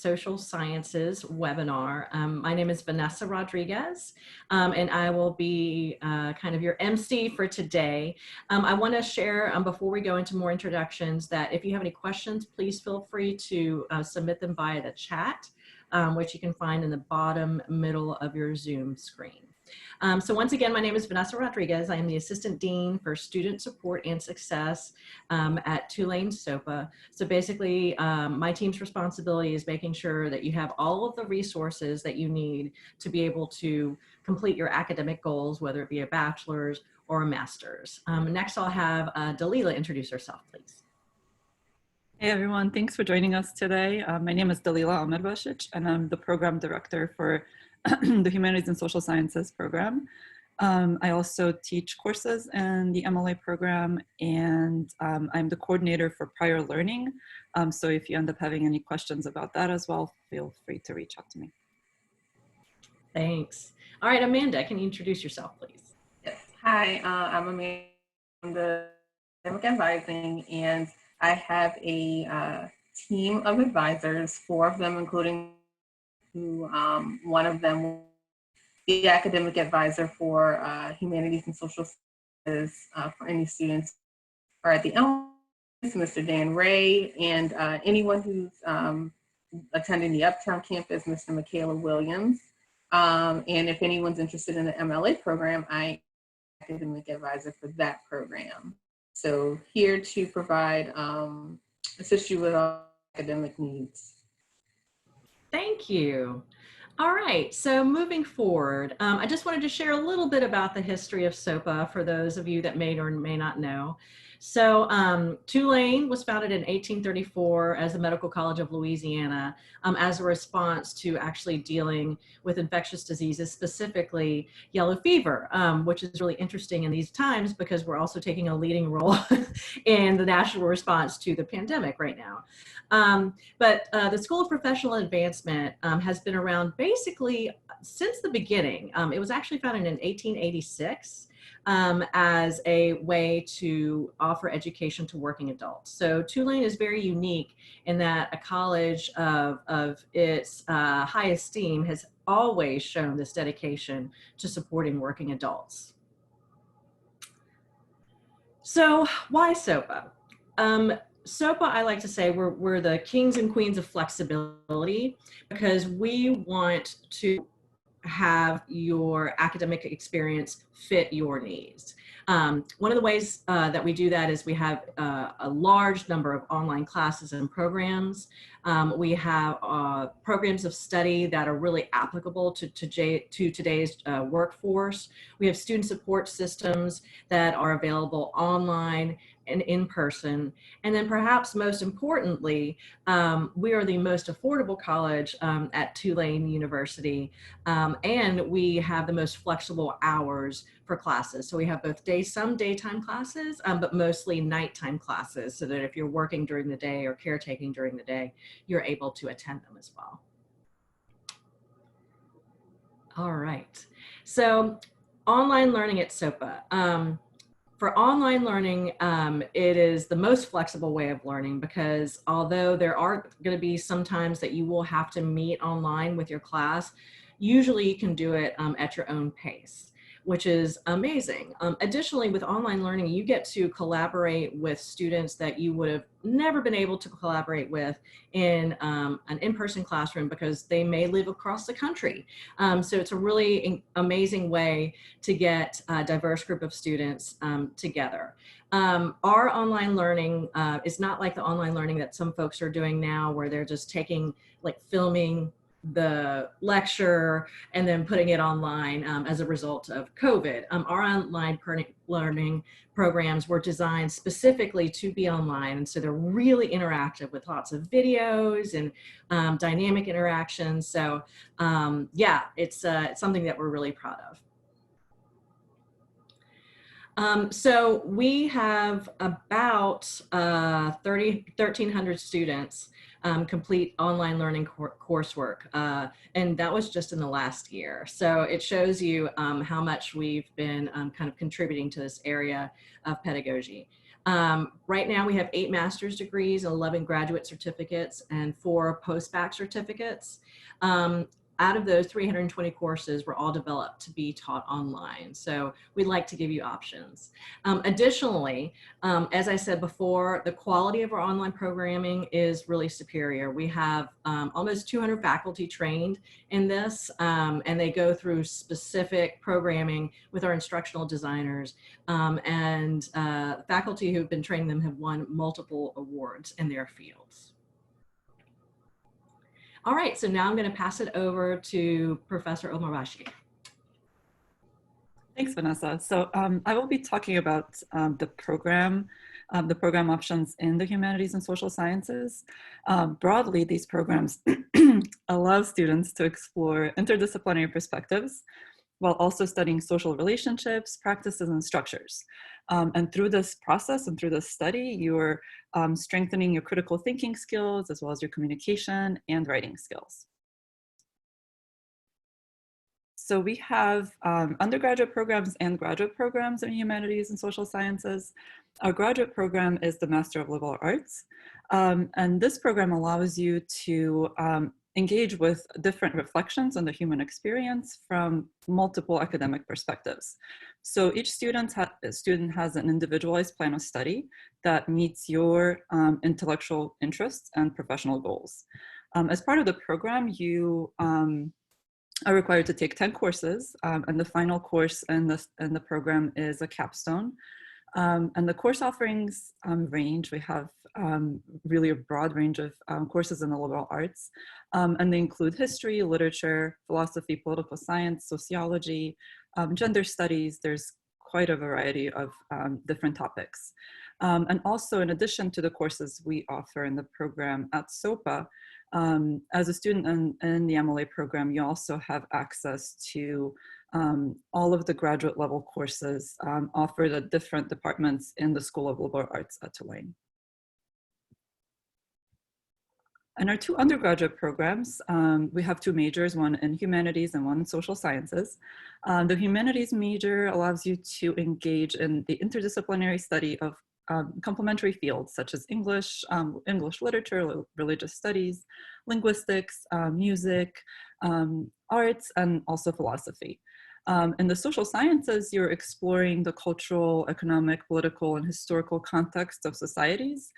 Social Sciences webinar. My name is Vanessa Rodriguez, and I will be kind of your MC for today. I want to share, before we go into more introductions, that if you have any questions, please feel free to submit them via the chat, which you can find in the bottom middle of your Zoom screen. So once again, my name is Vanessa Rodriguez. I am the Assistant Dean for Student Support and Success at Tulane SOPA. So basically, my team's responsibility is making sure that you have all of the resources that you need to be able to complete your academic goals, whether it be a bachelor's or a master's. Next, I'll have Dalila introduce herself, please. Hey everyone, thanks for joining us today. My name is Dalila Ahmedbashic, and I'm the program director for the Humanities and Social Sciences program. I also teach courses in the MLA program, and I'm the coordinator for prior learning. So if you end up having any questions about that as well, feel free to reach out to me. Thanks. All right, Amanda, can you introduce yourself, please? Yes. Hi, I'm Amanda from the Academic Advising, and I have a team of advisors, 4 of them, including who one of them will be the academic advisor for Humanities and Social Sciences for any students who are at the Mr. Dan Ray, and anyone who's attending the Uptown campus, Mr. Michaela Williams. And if anyone's interested in the MLA program, I'm academic advisor for that program. So here to provide, assist you with all academic needs. Thank you. All right, so moving forward, I just wanted to share a little bit about the history of SOPA for those of you that may or may not know. So Tulane was founded in 1834 as the Medical College of Louisiana as a response to actually dealing with infectious diseases, specifically yellow fever, which is really interesting in these times because we're also taking a leading role in the national response to the pandemic right now. But the School of Professional Advancement has been around basically since the beginning. It was actually founded in 1886 as a way to offer education to working adults. So Tulane is very unique in that a college of its high esteem has always shown this dedication to supporting working adults. So why SOPA? SOPA, I like to say, we're the kings and queens of flexibility because we want to have your academic experience fit your needs. One of the ways that we do that is we have a large number of online classes and programs. We have programs of study that are really applicable to today's workforce. We have student support systems that are available online and in person. And then perhaps most importantly, we are the most affordable college at Tulane University. And we have the most flexible hours for classes. So we have both some daytime classes, but mostly nighttime classes so that if you're working during the day or caretaking during the day, you're able to attend them as well. All right, so online learning at SOPA. For online learning, it is the most flexible way of learning because although there are going to be some times that you will have to meet online with your class, usually you can do it at your own pace, which is amazing. Additionally, with online learning, you get to collaborate with students that you would have never been able to collaborate with in an in-person classroom because they may live across the country. So it's a really amazing way to get a diverse group of students together. Our online learning is not like the online learning that some folks are doing now where they're just filming the lecture and then putting it online as a result of COVID. Our online learning programs were designed specifically to be online, and so they're really interactive with lots of videos and dynamic interactions. So yeah, it's something that we're really proud of. So we have about 1,300 students complete online learning coursework, and that was just in the last year. So it shows you how much we've been kind of contributing to this area of pedagogy. Right now we have 8 master's degrees, 11 graduate certificates, and 4 post-bac certificates. Out of those 320 courses were all developed to be taught online. So we'd like to give you options. Additionally, as I said before, the quality of our online programming is really superior. We have almost 200 faculty trained in this, and they go through specific programming with our instructional designers. Faculty who've been training them have won multiple awards in their fields. All right, so now I'm going to pass it over to Professor Omarbashi. Thanks, Vanessa. So I will be talking about the program options in the humanities and social sciences. Broadly, these programs allow students to explore interdisciplinary perspectives while also studying social relationships, practices, and structures. And through this process and through this study, you're strengthening your critical thinking skills as well as your communication and writing skills. So we have undergraduate programs and graduate programs in humanities and social sciences. Our graduate program is the Master of Liberal Arts. And this program allows you to engage with different reflections on the human experience from multiple academic perspectives. So each student has an individualized plan of study that meets your intellectual interests and professional goals. As part of the program, you are required to take 10 courses, and the final course in the program is a capstone. And the course offerings range. We have really a broad range of courses in the liberal arts, and they include history, literature, philosophy, political science, sociology, gender studies. There's quite a variety of different topics. And also, in addition to the courses we offer in the program at SOPA, as a student in the MLA program, you also have access to all of the graduate level courses offered at different departments in the School of Liberal Arts at Tulane. In our 2 undergraduate programs, we have 2 majors, one in humanities and one in social sciences. The humanities major allows you to engage in the interdisciplinary study of complementary fields such as English, English literature, religious studies, linguistics, music, arts, and also philosophy. In the social sciences, you're exploring the cultural, economic, political, and historical context of societies.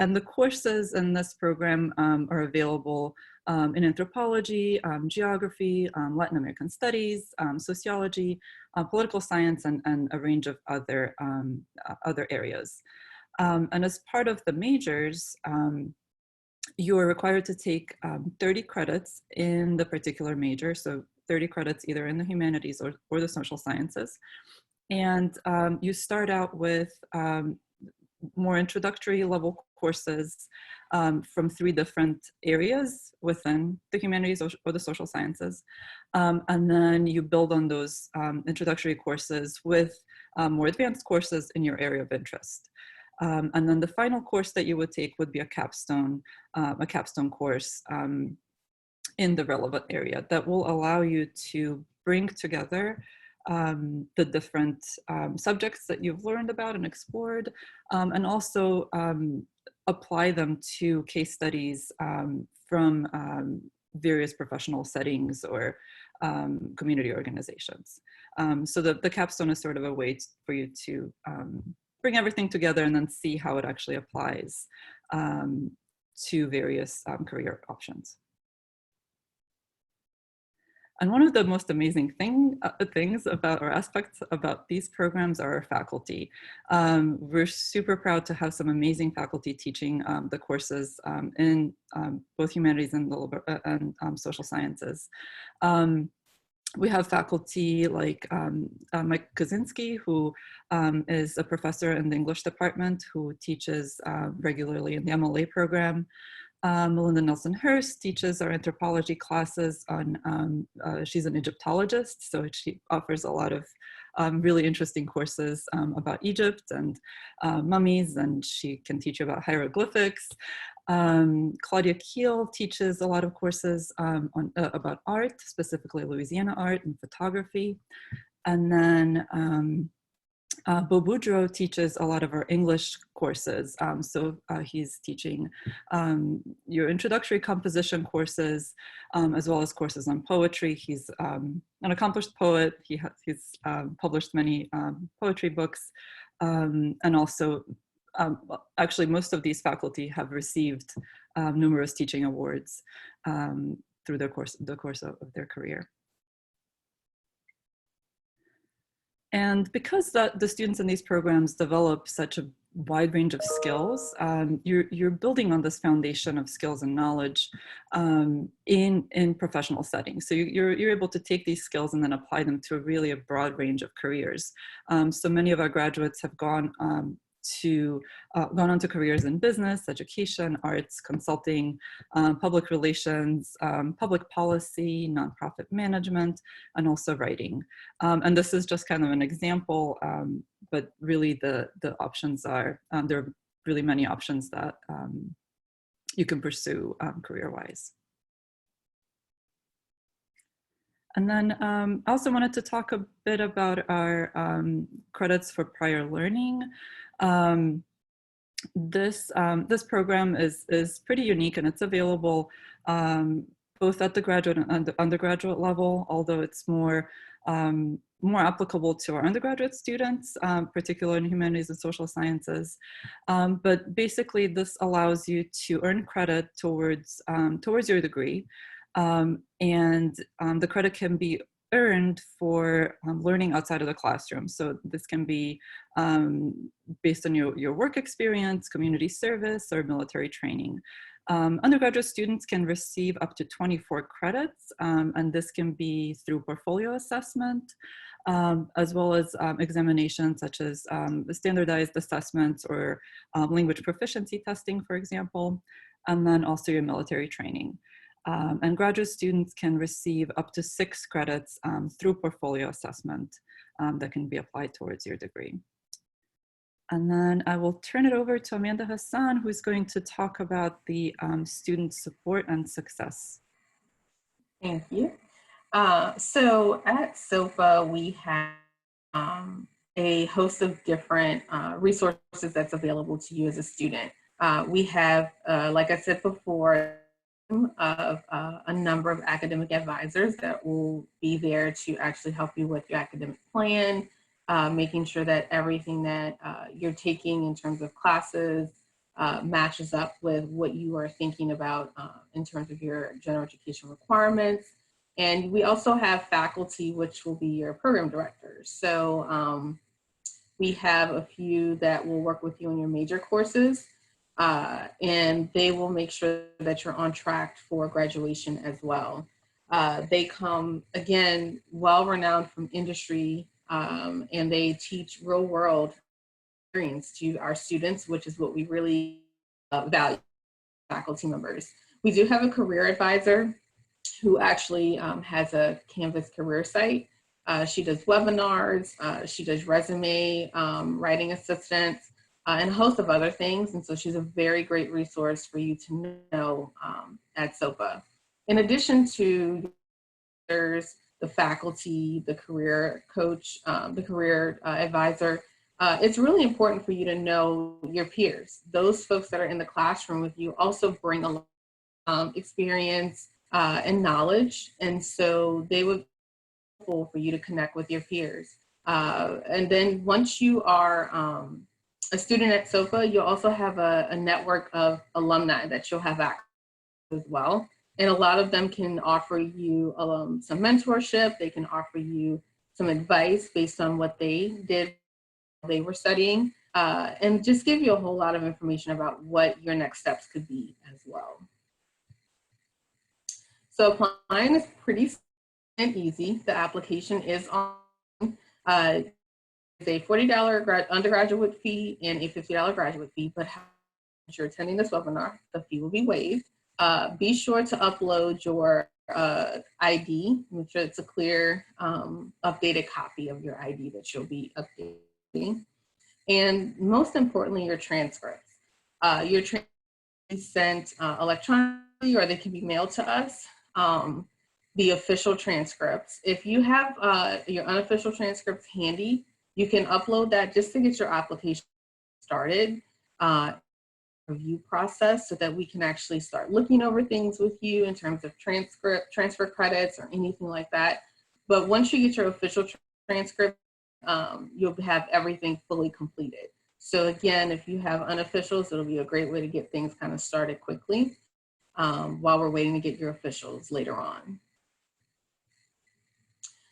And the courses in this program are available in anthropology, geography, Latin American studies, sociology, political science, and a range of other areas. And as part of the majors, you are required to take 30 credits in the particular major. So 30 credits either in the humanities or the social sciences. And you start out with more introductory level courses from 3 different areas within the humanities or the social sciences. And then you build on those introductory courses with more advanced courses in your area of interest. And then the final course that you would take would be a capstone course in the relevant area that will allow you to bring together the different subjects that you've learned about and explored, and also apply them to case studies from various professional settings or community organizations. So the capstone is sort of a way for you to bring everything together and then see how it actually applies to various career options. And one of the most amazing things about or aspects about these programs are our faculty. We're super proud to have some amazing faculty teaching the courses in both humanities and social sciences. We have faculty like Mike Kaczynski, who is a professor in the English department who teaches regularly in the MLA program. Melinda Nelson-Hurst teaches our anthropology classes on, she's an Egyptologist, so she offers a lot of really interesting courses about Egypt and mummies, and she can teach you about hieroglyphics. Claudia Keel teaches a lot of courses about art, specifically Louisiana art and photography. And then Bo Boudreau teaches a lot of our English courses. He's teaching your introductory composition courses, as well as courses on poetry. He's an accomplished poet. He's published many poetry books, and also actually most of these faculty have received numerous teaching awards through the course of their career. And because the students in these programs develop such a wide range of skills, you're building on this foundation of skills and knowledge in professional settings. So you're able to take these skills and then apply them to really a broad range of careers. So many of our graduates have gone on to careers in business, education, arts, consulting, public relations, public policy, nonprofit management, and also writing. And this is just kind of an example, but really the options are, there are really many options that you can pursue career-wise. And then I also wanted to talk a bit about our credits for prior learning. This program is pretty unique, and it's available both at the graduate and the undergraduate level, although it's more applicable to our undergraduate students, particularly in humanities and social sciences. But basically, this allows you to earn credit towards your degree, and the credit can be earned for learning outside of the classroom. So this can be based on your work experience, community service, or military training. Undergraduate students can receive up to 24 credits, and this can be through portfolio assessment, as well as examinations such as standardized assessments or language proficiency testing, for example, and then also your military training. And graduate students can receive up to 6 credits through portfolio assessment that can be applied towards your degree. And then I will turn it over to Amanda Hassan, who's going to talk about the student support and success. Thank you. So at SOPA, we have a host of different resources that's available to you as a student. We have, like I said before, of a number of academic advisors that will be there to actually help you with your academic plan, making sure that everything that you're taking in terms of classes matches up with what you are thinking about in terms of your general education requirements. And we also have faculty, which will be your program directors. So we have a few that will work with you on your major courses. And they will make sure that you're on track for graduation as well. They come, again, well-renowned from industry, and they teach real-world experience to our students, which is what we really value, faculty members. We do have a career advisor who actually has a Canvas career site. She does webinars, she does resume writing assistance, and a host of other things. And so she's a very great resource for you to know at SOPA. In addition to the faculty, the career coach, the career advisor, it's really important for you to know your peers. Those folks that are in the classroom with you also bring a lot of experience and knowledge. And so they would be helpful for you to connect with your peers. And then once you are a student at SOPA, you'll also have a network of alumni that you'll have access to as well. And a lot of them can offer you some mentorship. They can offer you some advice based on what they did while they were studying, and just give you a whole lot of information about what your next steps could be as well. So applying is pretty and easy. The application is on. It's a $40 undergraduate fee and a $50 graduate fee, but if you're attending this webinar, the fee will be waived. Be sure to upload your ID, make sure it's a clear, updated copy of your ID that you'll be updating. And most importantly, your transcripts. Your transcripts can be sent electronically, or they can be mailed to us. The official transcripts. If you have your unofficial transcripts handy, You can upload that just to get your application started, review process, so that we can actually start looking over things with you in terms of transfer credits or anything like that. But once you get your official transcript, you'll have everything fully completed. So again, if you have unofficials, it'll be a great way to get things kind of started quickly while we're waiting to get your officials later on.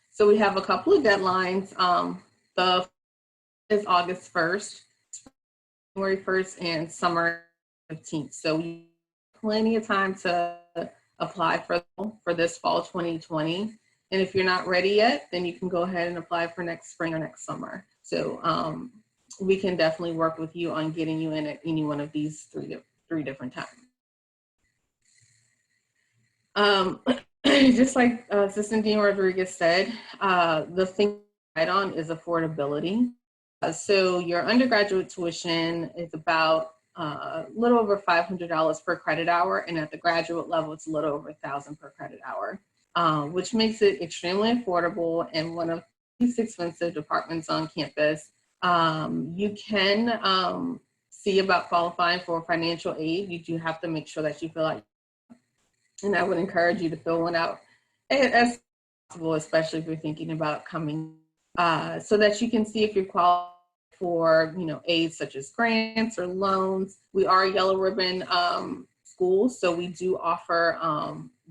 So we have a couple of deadlines. The is August 1st, January 1st, and summer 15th. So we have plenty of time to apply for this fall 2020. And if you're not ready yet, then you can go ahead and apply for next spring or next summer. So we can definitely work with you on getting you in at any one of these three different times. Just like Assistant Dean Rodriguez said, the thing right on is affordability. So your undergraduate tuition is about a little over $500 per credit hour, and at the graduate level, it's a little over $1,000 per credit hour, which makes it extremely affordable and one of the least expensive departments on campus. You can see about qualifying for financial aid. You do have to make sure that you fill out, and I would encourage you to fill one out as possible, especially if you're thinking about coming, so that you can see if you're qualified for, aid such as grants or loans. We are a yellow ribbon school, so we do offer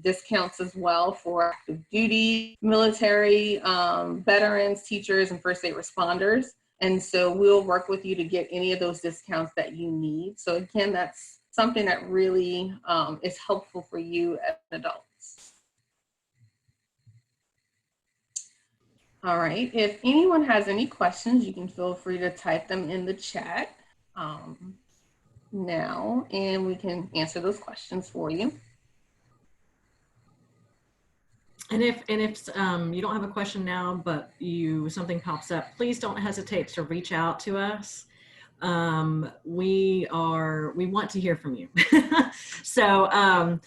discounts as well for active duty, military, veterans, teachers, and first aid responders. And so we'll work with you to get any of those discounts that you need. So again, that's something that really is helpful for you as adults. All right, if anyone has any questions, you can feel free to type them in the chat now, and we can answer those questions for you. And if you don't have a question now, but something pops up, please don't hesitate to reach out to us. We want to hear from you. So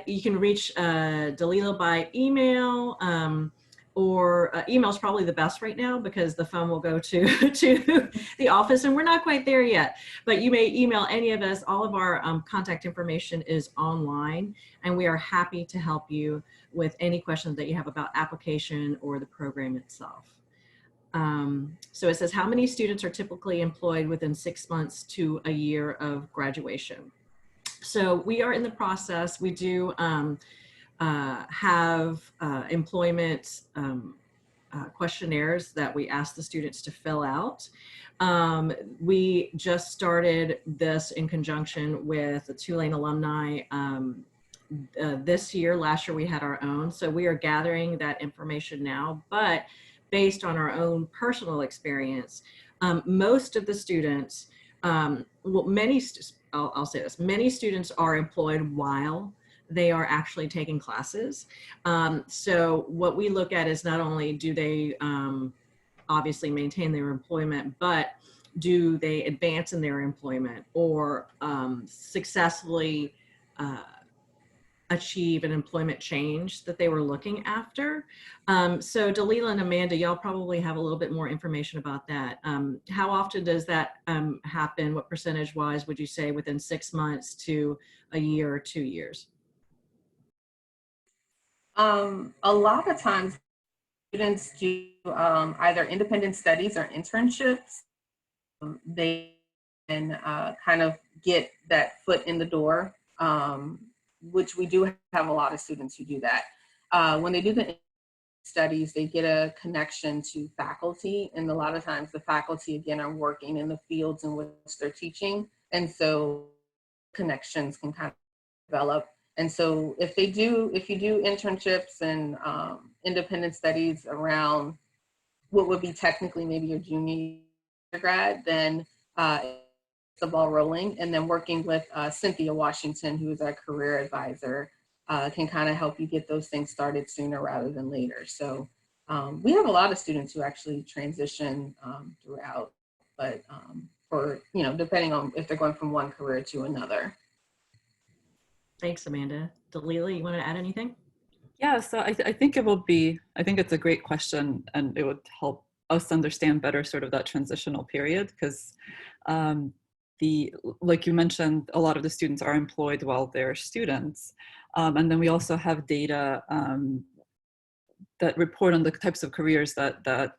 you can reach Dalila by email, or email is probably the best right now because the phone will go to the office, and we're not quite there yet. But you may email any of us. All of our contact information is online, and we are happy to help you with any questions that you have about application or the program itself. So it says, how many students are typically employed within 6 months to a year of graduation? So we are in the process. We do have employment questionnaires that we ask the students to fill out. We just started this in conjunction with the Tulane alumni this year. Last year we had our own. So we are gathering that information now, but based on our own personal experience, most of the students, I'll say this, many students are employed while they are actually taking classes. So what we look at is not only do they obviously maintain their employment, but do they advance in their employment or successfully achieve an employment change that they were looking after. So Dalila and Amanda, y'all probably have a little bit more information about that. How often does that happen? What percentage wise would you say within 6 months to a year or 2 years? A lot of times students do either independent studies or internships. They can kind of get that foot in the door, which we do have a lot of students who do that. When they do the studies, they get a connection to faculty, and a lot of times the faculty, again, are working in the fields in which they're teaching, and so connections can kind of develop. And so if you do internships and independent studies around what would be technically maybe your junior grad, then the ball rolling, and then working with Cynthia Washington, who is our career advisor, can kind of help you get those things started sooner rather than later. So we have a lot of students who actually transition throughout, but for, depending on if they're going from one career to another. Thanks, Amanda. Dalila, you want to add anything? Yeah, so I think it's a great question, and it would help us understand better sort of that transitional period, because like you mentioned, a lot of the students are employed while they're students. And then we also have data that report on the types of careers that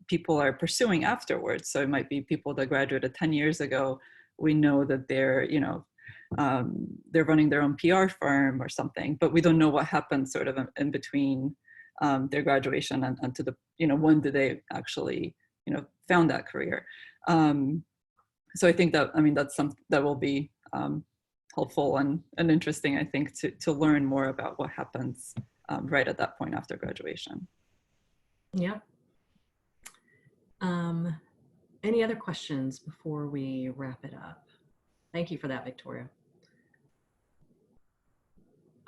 people are pursuing afterwards. So it might be people that graduated 10 years ago. We know that they're, they're running their own PR firm or something, but we don't know what happened sort of in between their graduation and to the, when did they actually, found that career. So I think that, that's something that will be helpful and interesting, I think, to learn more about what happens right at that point after graduation. Yeah. Any other questions before we wrap it up? Thank you for that, Victoria.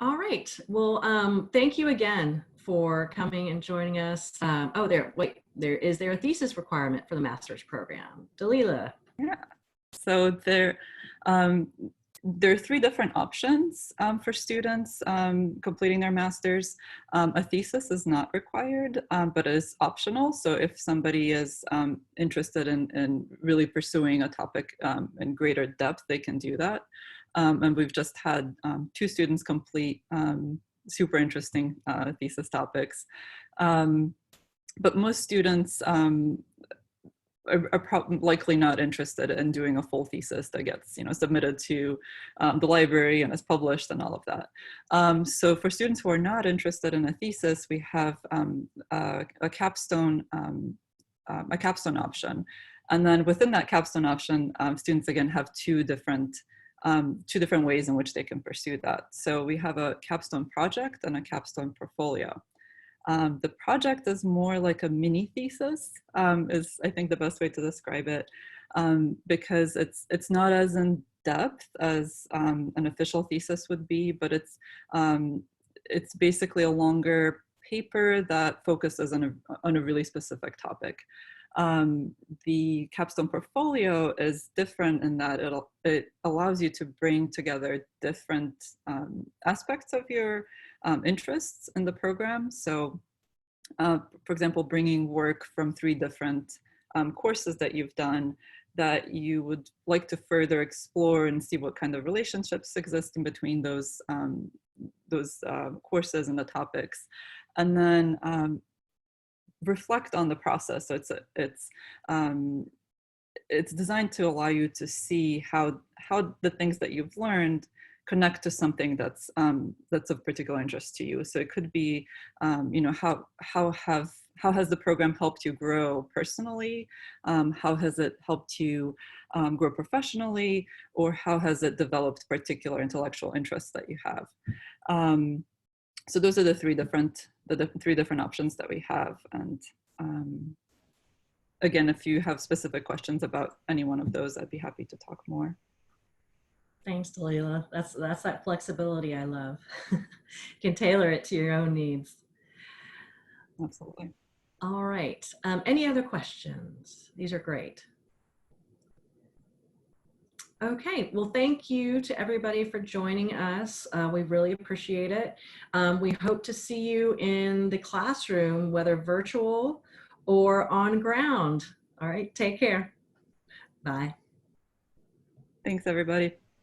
All right. Well, thank you again for coming and joining us. Is there a thesis requirement for the master's program? Dalila. Yeah. So there are 3 different options for students completing their master's. A thesis is not required, but is optional. So if somebody is interested in really pursuing a topic in greater depth, they can do that. And we've just had 2 students complete super interesting thesis topics. But most students are likely not interested in doing a full thesis that gets submitted to the library and is published and all of that. So for students who are not interested in a thesis, we have a capstone option. And then within that capstone option, students again have two different ways in which they can pursue that. So we have a capstone project and a capstone portfolio. The project is more like a mini thesis, is I think the best way to describe it, because it's not as in depth as an official thesis would be, but it's basically a longer paper that focuses on a really specific topic. The capstone portfolio is different in that it allows you to bring together different aspects of your interests in the program. So, for example, bringing work from 3 different courses that you've done that you would like to further explore and see what kind of relationships exist in between those courses and the topics, and then reflect on the process. So it's designed to allow you to see how the things that you've learned connect to something that's of particular interest to you. So it could be, how has the program helped you grow personally? How has it helped you grow professionally? Or how has it developed particular intellectual interests that you have? So those are the three different options that we have. And again, if you have specific questions about any one of those, I'd be happy to talk more. Thanks, Dalila. That's that flexibility I love. You can tailor it to your own needs. Absolutely. All right. Any other questions? These are great. Okay, well, thank you to everybody for joining us. We really appreciate it. We hope to see you in the classroom, whether virtual or on ground. All right, take care. Bye. Thanks, everybody.